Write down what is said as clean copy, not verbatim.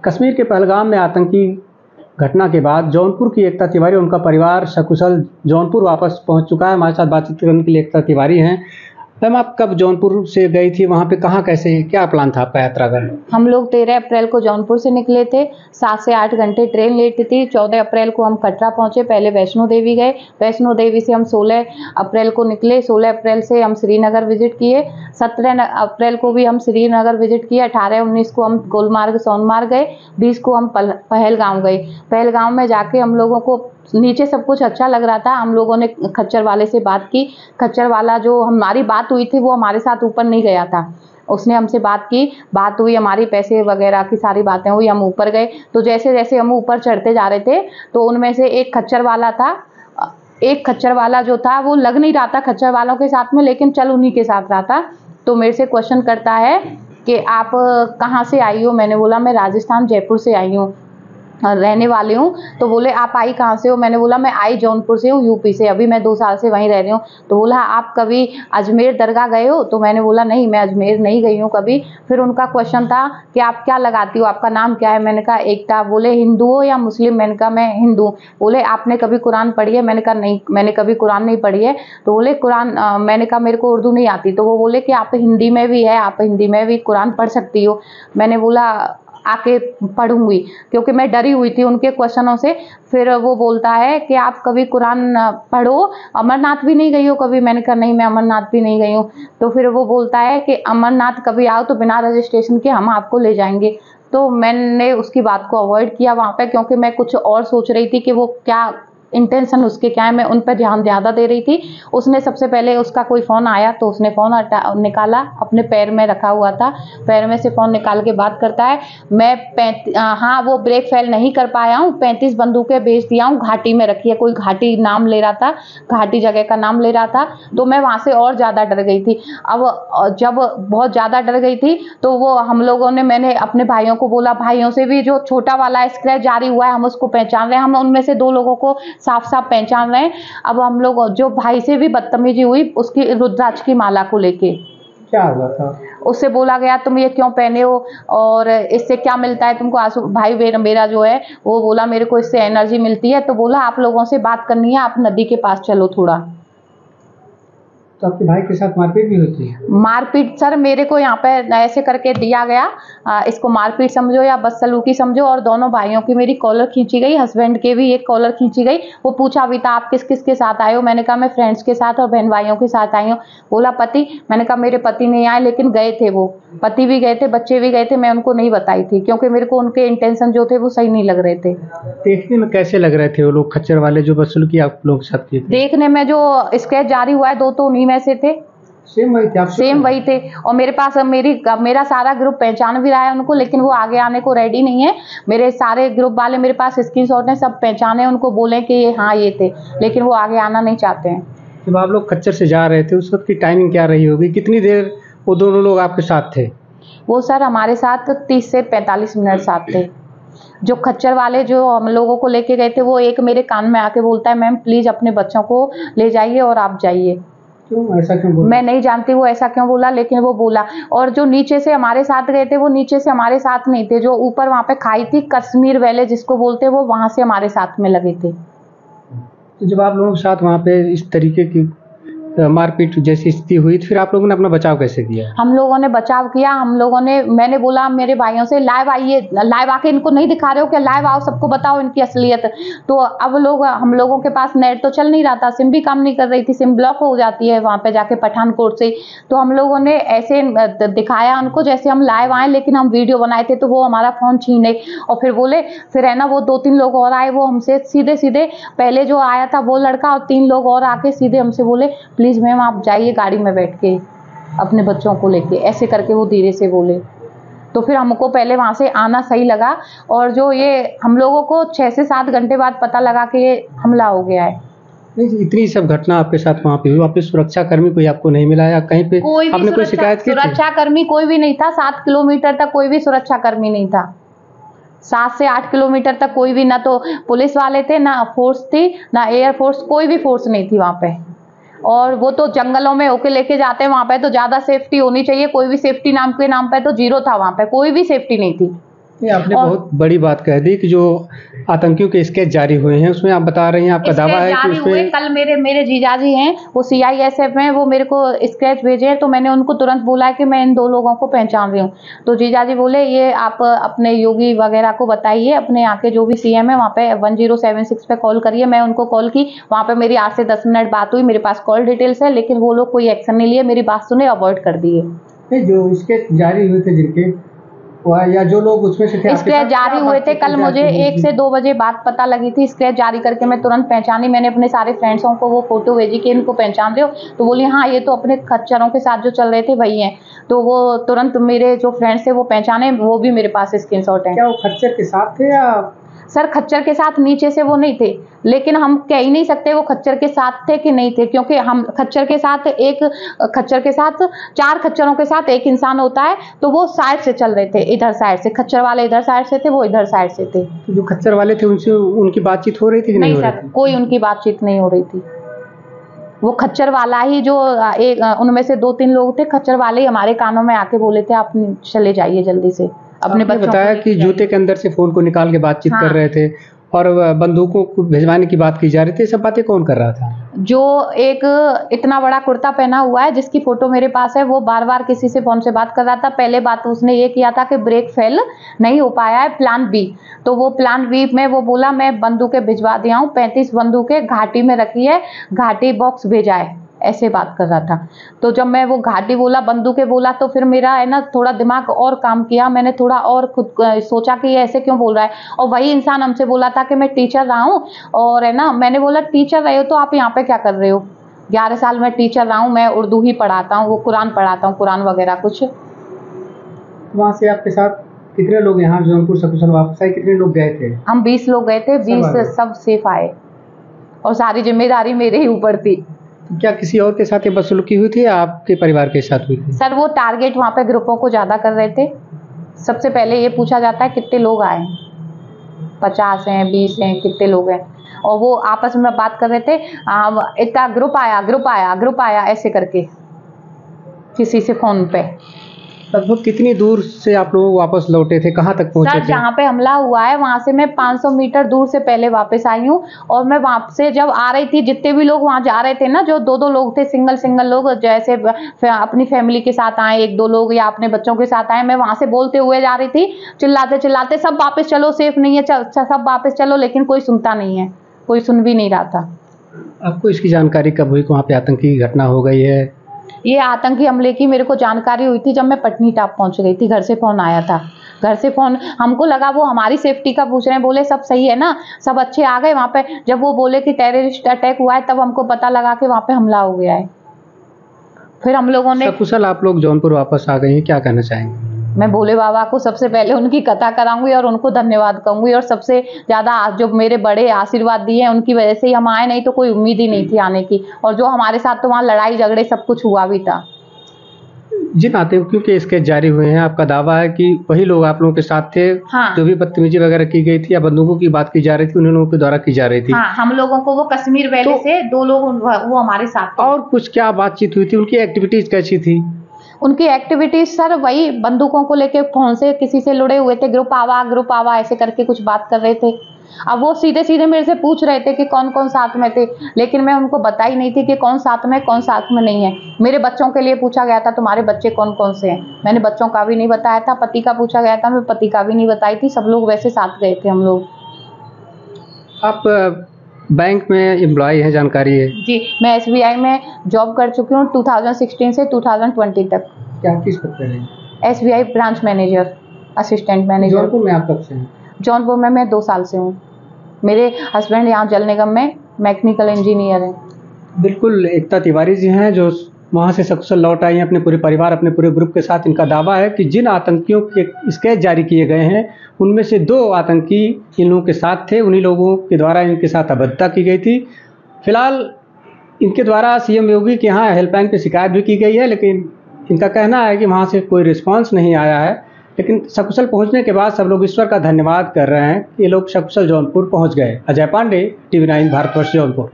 कश्मीर के पहलगाम में आतंकी घटना के बाद जौनपुर की एकता तिवारी और उनका परिवार सकुशल जौनपुर वापस पहुंच चुका है। हमारे साथ बातचीत करने के लिए एकता तिवारी हैं। मैम, आप कब जौनपुर से गई थी? वहाँ पे कहाँ, कैसे, क्या प्लान था आपका यात्रा का? हम लोग 13 अप्रैल को जौनपुर से निकले थे। 7 से 8 घंटे ट्रेन लेट थी। 14 अप्रैल को हम कटरा पहुंचे। पहले वैष्णो देवी गए। वैष्णो देवी से हम 16 अप्रैल को निकले। 16 अप्रैल से हम श्रीनगर विजिट किए। 17 अप्रैल को भी हम श्रीनगर विजिट किए। 18-19 को हम गुलमार्ग सोनमार्ग गए। 20 को हम पहलगाम गए। पहलगाम में जाके हम लोगों को नीचे सब कुछ अच्छा लग रहा था। हम लोगों ने खच्चर वाले से बात की। खच्चर वाला, जो हमारी बात हुई थी, वो हमारे साथ ऊपर नहीं गया था। उसने हमसे बात की, बात हुई, हमारी पैसे वगैरह की सारी बातें हुई, हम ऊपर गए। तो जैसे जैसे हम ऊपर चढ़ते जा रहे थे तो उनमें से एक खच्चर वाला था। एक खच्चर वाला जो था वो लग नहीं रहा था खच्चर वालों के साथ में, लेकिन चल उन्हीं के साथ रहा था। तो मेरे से क्वेश्चन करता है कि आप कहाँ से आई हो? मैंने बोला मैं राजस्थान जयपुर से आई हूँ, रहने वाली हूँ। तो बोले आप आई कहाँ से हो? मैंने बोला मैं आई जौनपुर से हूँ, यूपी से, अभी मैं 2 साल से वहीं रह रही हूँ। तो बोला आप कभी अजमेर दरगाह गए हो? तो मैंने बोला नहीं, मैं अजमेर नहीं गई हूँ कभी। फिर उनका क्वेश्चन था कि आप क्या लगाती हो, आपका नाम क्या है? मैंने कहा एकता। बोले हिंदू हो या मुस्लिम? मैंने कहा मैं हिंदू। बोले आपने कभी कुरान पढ़ी है? मैंने कहा नहीं, मैंने कभी कुरान नहीं पढ़ी है। तो बोले कुरान, मैंने कहा मेरे को उर्दू नहीं आती। तो वो बोले कि आप हिंदी में भी है, आप हिंदी में भी कुरान पढ़ सकती हो। मैंने बोला आके पढ़ूंगी, क्योंकि मैं डरी हुई थी उनके क्वेश्चनों से। फिर वो बोलता है कि आप कभी कुरान पढ़ो, अमरनाथ भी नहीं गई हो कभी? मैंने कहा नहीं, मैं अमरनाथ भी नहीं गई हूँ। तो फिर वो बोलता है कि अमरनाथ कभी आओ तो बिना रजिस्ट्रेशन के हम आपको ले जाएंगे। तो मैंने उसकी बात को अवॉइड किया वहाँ पे, क्योंकि मैं कुछ और सोच रही थी कि वो क्या इंटेंशन उसके क्या है। मैं उन पर ध्यान ज़्यादा दे रही थी। उसने सबसे पहले, उसका कोई फ़ोन आया तो उसने फ़ोन निकाला, अपने पैर में रखा हुआ था, पैर में से फ़ोन निकाल के बात करता है। मैं हाँ, वो ब्रेक फेल नहीं कर पाया हूँ, 35 बंदूकें भेज दिया हूँ, घाटी में रखी है। कोई घाटी नाम ले रहा था, घाटी जगह का नाम ले रहा था। तो मैं वहाँ से और ज़्यादा डर गई थी। अब जब बहुत ज़्यादा डर गई थी तो वो हम लोगों ने, मैंने अपने भाइयों को बोला, भाइयों से भी जो छोटा वाला स्क्रैच जारी हुआ है हम उसको पहचान रहे हैं। हम उनमें से 2 लोगों को साफ साफ पहचान रहे हैं। अब हम लोग, जो भाई से भी बदतमीजी हुई उसकी रुद्राक्ष की माला को लेके। क्या हुआ था? उससे बोला गया तुम ये क्यों पहने हो और इससे क्या मिलता है तुमको? आंसू भाई मेरा जो है वो बोला मेरे को इससे एनर्जी मिलती है। तो बोला आप लोगों से बात करनी है, आप नदी के पास चलो थोड़ा। तो आपके भाई के साथ मारपीट भी होती है? मारपीट सर मेरे को यहाँ पे ऐसे करके दिया गया, इसको मारपीट समझो या बदसलूकी समझो। और दोनों भाइयों की मेरी कॉलर खींची गई, हस्बैंड के भी एक कॉलर खींची गई। वो पूछा भी था आप किस किस के साथ आए हो? मैंने कहा मैं फ्रेंड्स के साथ और बहन भाइयों के साथ आई हूँ। बोला पति? मैंने कहा मेरे पति नहीं आए, लेकिन गए थे, वो पति भी गए थे, बच्चे भी गए थे। मैं उनको नहीं बताई थी क्योंकि मेरे को उनके इंटेंशन जो थे वो सही नहीं लग रहे थे। देखने में कैसे लग रहे थे वो लोग, खच्चर वाले जो बदसलूकी आप लोगों के साथ किए थे? देखने में जो स्केच जारी हुआ है 2 तो उन्हीं में से थे। सेम वही थे आप? सेम वही थे। और मेरे पास मेरा सारा ग्रुप पहचान भी रहा है उनको, लेकिन वो आगे आने को रेडी नहीं है। मेरे सारे ग्रुप वाले मेरे पास स्क्रीनशॉट हैं, सब पहचाने, उनको बोले कि ये हाँ ये थे, लेकिन वो आगे आना नहीं चाहते हैं। जब आप लोग खच्चर से जा रहे थे उस वक्त की टाइमिंग क्या रही होगी? कितनी देर वो दोनों लोग आपके साथ थे? वो सर हमारे साथ 30 से 45 मिनट साथ थे। जो खच्चर वाले जो हम लोगों को लेके गए थे वो एक मेरे कान में आके बोलता है मैम प्लीज अपने बच्चों को ले जाइए और आप जाइए। क्यों, ऐसा क्यों बोला? मैं नहीं जानती वो ऐसा क्यों बोला, लेकिन वो बोला। और जो नीचे से हमारे साथ गए थे वो नीचे से हमारे साथ नहीं थे, जो ऊपर वहाँ पे खाई थी कश्मीर वैले जिसको बोलते हैं, वो वहाँ से हमारे साथ में लगे थे। तो जब आप लोगों के साथ वहाँ पे इस तरीके की मारपीट जैसी स्थिति हुई तो फिर आप लोगों ने अपना बचाव कैसे किया? हम लोगों ने बचाव किया, हम लोगों ने, मैंने बोला मेरे भाइयों से लाइव आइए, लाइव आके इनको नहीं दिखा रहे हो क्या? लाइव आओ, सबको बताओ इनकी असलियत। तो अब हम लोगों के पास नेट तो चल नहीं रहा था, सिम भी काम नहीं कर रही थी, सिम ब्लॉक हो जाती है वहाँ पे जाके पठानकोट से। तो हम लोगों ने ऐसे दिखाया उनको जैसे हम लाइव आए, लेकिन हम वीडियो बनाए थे। तो वो हमारा फ़ोन छीने और फिर बोले, फिर है ना वो 2-3 लोग और आए, वो हमसे सीधे सीधे, पहले जो आया था वो लड़का और 3 लोग और आके सीधे हमसे बोले प्लीज़ मैम आप जाइए गाड़ी में बैठ के अपने बच्चों को लेके, ऐसे करके वो धीरे से बोले। तो फिर हमको पहले वहाँ से आना सही लगा। और जो ये हम लोगों को 6 से 7 घंटे बाद पता लगा कि ये हमला हो गया है। इतनी सब घटना आपके साथ वहाँ पे हुई, वहाँ पे सुरक्षा कर्मी कोई आपको नहीं मिला या कहीं पे आपने कोई शिकायत की? सुरक्षा कर्मी कोई भी नहीं था। 7 किलोमीटर तक कोई भी सुरक्षा कर्मी नहीं था। 7 से 8 किलोमीटर तक कोई भी, ना तो पुलिस वाले थे, ना फोर्स थी, ना एयर फोर्स, कोई भी फोर्स नहीं थी वहाँ पे। और वो तो जंगलों में होके लेके जाते हैं, वहाँ पे तो ज़्यादा सेफ्टी होनी चाहिए। कोई भी सेफ्टी नाम के नाम पे तो जीरो था, वहाँ पे कोई भी सेफ्टी नहीं थी। ये आपने बहुत बड़ी बात कह दी कि जो आतंकियों के स्केच जारी हुए हैं उसमें आप बता रही हैं, आपका दावा है कि उसमें कल मेरे जीजाजी हैं, वो CISF में, वो मेरे को स्केच भेजे हैं, तो मैंने उनको तुरंत बोला कि मैं इन 2 लोगों को पहचान रही हूँ। तो जीजाजी बोले ये आप अपने योगी वगैरह को बताइए, अपने यहाँ के जो भी CM है वहाँ पे 1076 पे कॉल करिए। मैं उनको कॉल की, वहाँ पे मेरी 8 से 10 मिनट बात हुई, मेरे पास कॉल डिटेल्स है, लेकिन वो लोग कोई एक्शन नहीं लिए, मेरी बात सुने, अवॉइड कर दिए। जो स्केच जारी हुए थे जिनके या जो लोग उसमें से थे, स्क्रैच जारी हुए थे, कल मुझे 1 से 2 बजे बात पता लगी थी। स्क्रैच जारी करके मैं तुरंत पहचानी, मैंने अपने सारे फ्रेंड्सों को वो फोटो भेजी कि इनको पहचान रहे हो, तो बोली हाँ ये तो अपने खच्चरों के साथ जो चल रहे थे वही हैं। तो वो तुरंत मेरे जो फ्रेंड्स थे वो पहचाने, वो भी मेरे पास स्क्रीनशॉट है। क्या वो खच्चर के साथ थे या? सर खच्चर के साथ नीचे से वो नहीं थे, लेकिन हम कह ही नहीं सकते वो खच्चर के साथ थे कि नहीं थे, क्योंकि हम खच्चर के साथ 4 खच्चरों के साथ एक इंसान होता है, तो वो साइड से चल रहे थे, इधर साइड से, खच्चर वाले इधर साइड से थे, वो इधर साइड से थे। तो जो खच्चर वाले थे उनसे उनकी बातचीत हो रही थी कि नहीं? सर कोई उनकी बातचीत नहीं हो रही थी। वो खच्चर वाला ही जो उनमें से 2-3 लोग थे, खच्चर वाले ही हमारे कानों में आके बोले थे आप चले जाइए जल्दी से। अपने बच्चों बताया कि जूते के अंदर से फोन को निकाल के बातचीत कर रहे थे और बंदूकों को भिजवाने की बात की जा रही थी। सब बातें कौन कर रहा था? जो एक इतना बड़ा कुर्ता पहना हुआ है जिसकी फोटो मेरे पास है, वो बार-बार किसी से फोन से बात कर रहा था। पहले बात उसने ये किया था कि ब्रेक फेल नहीं हो पाया है, प्लान बी। तो वो प्लान बी में वो बोला मैं बंदूकें भिजवा दिया हूँ, 35 बंदूकें घाटी में रखी है, घाटी बॉक्स भेजा है, ऐसे बात कर रहा था। तो जब मैं वो घाटी बोला, बंदूकें बोला, तो फिर मेरा है ना थोड़ा दिमाग और काम किया, मैंने थोड़ा और खुद सोचा कि ये ऐसे क्यों बोल रहा है। और वही इंसान हमसे बोला था कि मैं टीचर रहा हूँ, और है ना मैंने बोला टीचर रहे हो तो आप यहाँ पे क्या कर रहे हो? 11 साल मैं टीचर रहा हूँ, मैं उर्दू ही पढ़ाता हूँ, वो कुरान पढ़ाता हूँ, कुरान वगैरह कुछ। वहाँ से आपके साथ कितने लोग यहाँ जौनपुर सकुशल वापस आए? कितने लोग गए थे? हम 20 लोग गए थे, 20 सब सेफ आए, और सारी जिम्मेदारी मेरे ही ऊपर थी। क्या किसी और के साथ ये बदसलूकी हुई थी या आपके परिवार के साथ हुई थी? सर वो टारगेट वहाँ पे ग्रुपों को ज़्यादा कर रहे थे। सबसे पहले ये पूछा जाता है कितने लोग आए, 50 हैं, 20 हैं, कितने लोग हैं, और वो आपस में बात कर रहे थे, इतना ग्रुप आया ऐसे करके किसी से फोन पे। लगभग कितनी दूर से आप लोग वापस लौटे थे, कहाँ तक पहुँचे थे? जहाँ पे हमला हुआ है वहाँ से मैं 500 मीटर दूर से पहले वापस आई हूँ, और मैं वहाँ से जब आ रही थी, जितने भी लोग वहाँ जा रहे थे ना, जो 2-2 लोग थे, सिंगल लोग, जैसे अपनी फैमिली के साथ आए 1-2 लोग या अपने बच्चों के साथ आए, मैं वहाँ से बोलते हुए जा रही थी, चिल्लाते सब वापस चलो, सेफ नहीं है, सब वापस चलो, लेकिन कोई सुनता नहीं है, कोई सुन भी नहीं रहा था। आपको इसकी जानकारी कब हुई कि वहाँ पे आतंकी घटना हो गई है? ये आतंकी हमले की मेरे को जानकारी हुई थी जब मैं पटनी टाप पहुंच गई थी। घर से फोन आया था, घर से फोन, हमको लगा वो हमारी सेफ्टी का पूछ रहे हैं, बोले सब सही है ना, सब अच्छे आ गए वहाँ पे। जब वो बोले कि टेररिस्ट अटैक हुआ है, तब हमको पता लगा कि वहाँ पे हमला हो गया है। फिर हम लोगों ने सकुशल आप लोग जौनपुर वापस आ गए हैं, क्या कहना चाहेंगे? मैं भोले बाबा को सबसे पहले उनकी कथा कराऊंगी और उनको धन्यवाद कहूंगी, और सबसे ज़्यादा जो मेरे बड़े आशीर्वाद दिए हैं उनकी वजह से ही हम आए, नहीं तो कोई उम्मीद ही नहीं थी आने की। और जो हमारे साथ तो वहाँ लड़ाई झगड़े सब कुछ हुआ भी था। जिन आतंकियों के स्केच जारी हुए हैं, आपका दावा है कि वही लोग आप लोगों के साथ थे? हाँ। जो भी बदतमीजी वगैरह की गई थी या बंदूकों की बात की जा रही थी, उन लोगों के द्वारा की जा रही थी? हाँ, हम लोगों को वो कश्मीर वैली से 2 लोग वो हमारे साथ थे। और कुछ क्या बातचीत हुई थी? उनकी एक्टिविटीज कैसी थी? उनकी एक्टिविटीज सर वही बंदूकों को लेके फोन से किसी से लुड़े हुए थे, ग्रुप आवा ऐसे करके कुछ बात कर रहे थे। अब वो सीधे मेरे से पूछ रहे थे कि कौन कौन साथ में थे, लेकिन मैं उनको बताई नहीं थी कि कौन साथ में कौन साथ में नहीं है। मेरे बच्चों के लिए पूछा गया था तुम्हारे बच्चे कौन कौन से हैं, मैंने बच्चों का भी नहीं बताया था। पति का पूछा गया था, मैं पति का भी नहीं बताई थी। सब लोग वैसे साथ गए थे हम लोग। आप बैंक में एम्प्लॉय हैं, जानकारी है? जी, मैं SBI में जॉब कर चुकी हूँ 2016 से 2020 तक। क्या किस पद पर हैं? SBI branch manager, assistant manager. Jaunpur में आप कब से हैं? जौनपुर में मैं 2 साल से हूँ। मेरे हस्बैंड यहाँ जल निगम में मैकेनिकल इंजीनियर हैं। बिल्कुल, एकता तिवारी जी हैं जो वहाँ से सकुशल लौट आई हैं अपने पूरे परिवार, अपने पूरे ग्रुप के साथ। इनका दावा है कि जिन आतंकियों के स्केच जारी किए गए हैं उनमें से 2 आतंकी इन लोगों के साथ थे। उन्हीं लोगों के द्वारा इनके साथ अभद्रता की गई थी। फिलहाल इनके द्वारा CM योगी के यहाँ हेल्पलाइन पे शिकायत भी की गई है, लेकिन इनका कहना है कि वहाँ से कोई रिस्पांस नहीं आया है। लेकिन सकुशल पहुँचने के बाद सब लोग ईश्वर का धन्यवाद कर रहे हैं। ये लोग सकुशल जौनपुर पहुँच गए। अजय पांडे, TV9 भारतवर्ष, जौनपुर।